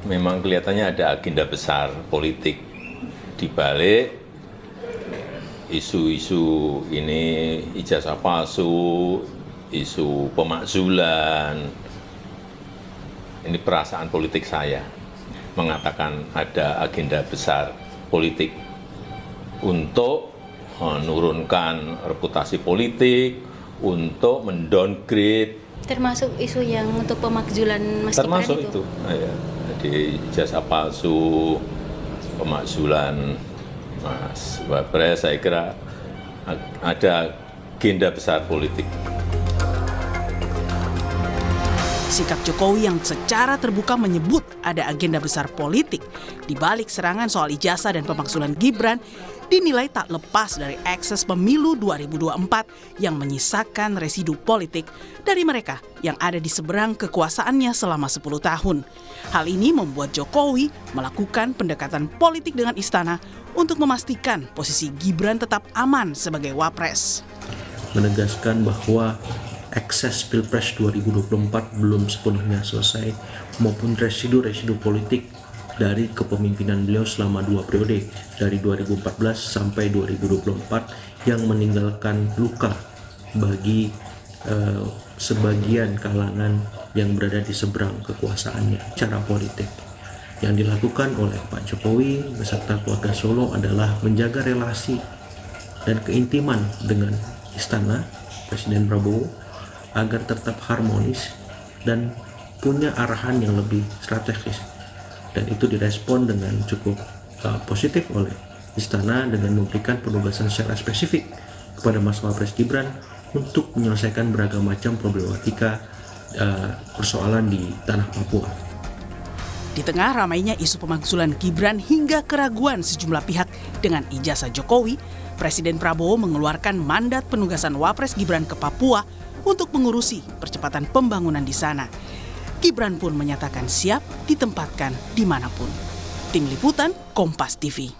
memang kelihatannya ada agenda besar politik di balik isu-isu ini, ijazah palsu, isu pemakzulan. Ini perasaan politik saya mengatakan ada agenda besar politik untuk menurunkan reputasi politik, untuk mendowngrade. Termasuk isu yang untuk pemakzulan Mas Gibran itu? Termasuk itu. Ya. Jadi ijazah palsu, pemakzulan Mas Wapres, saya kira ada agenda besar politik. Sikap Jokowi yang secara terbuka menyebut ada agenda besar politik di balik serangan soal ijazah dan pemakzulan Gibran dinilai tak lepas dari ekses pemilu 2024 yang menyisakan residu politik dari mereka yang ada di seberang kekuasaannya selama 10 tahun. Hal ini membuat Jokowi melakukan pendekatan politik dengan istana untuk memastikan posisi Gibran tetap aman sebagai wapres. Menegaskan bahwa ekses Pilpres 2024 belum sepenuhnya selesai maupun residu-residu politik dari kepemimpinan beliau selama 2 periode dari 2014 sampai 2024 yang meninggalkan luka bagi sebagian kalangan yang berada di seberang kekuasaannya. Cara politik yang dilakukan oleh Pak Jokowi beserta keluarga Solo adalah menjaga relasi dan keintiman dengan istana Presiden Prabowo agar tetap harmonis dan punya arahan yang lebih strategis. Dan itu direspon dengan cukup positif oleh istana dengan memberikan penugasan secara spesifik kepada Mas Wapres Gibran untuk menyelesaikan beragam macam problematika persoalan di tanah Papua. Di tengah ramainya isu pemakzulan Gibran hingga keraguan sejumlah pihak dengan ijazah Jokowi, Presiden Prabowo mengeluarkan mandat penugasan Wapres Gibran ke Papua untuk mengurusi percepatan pembangunan di sana. Gibran pun menyatakan siap ditempatkan dimanapun. Tim Liputan, Kompas TV.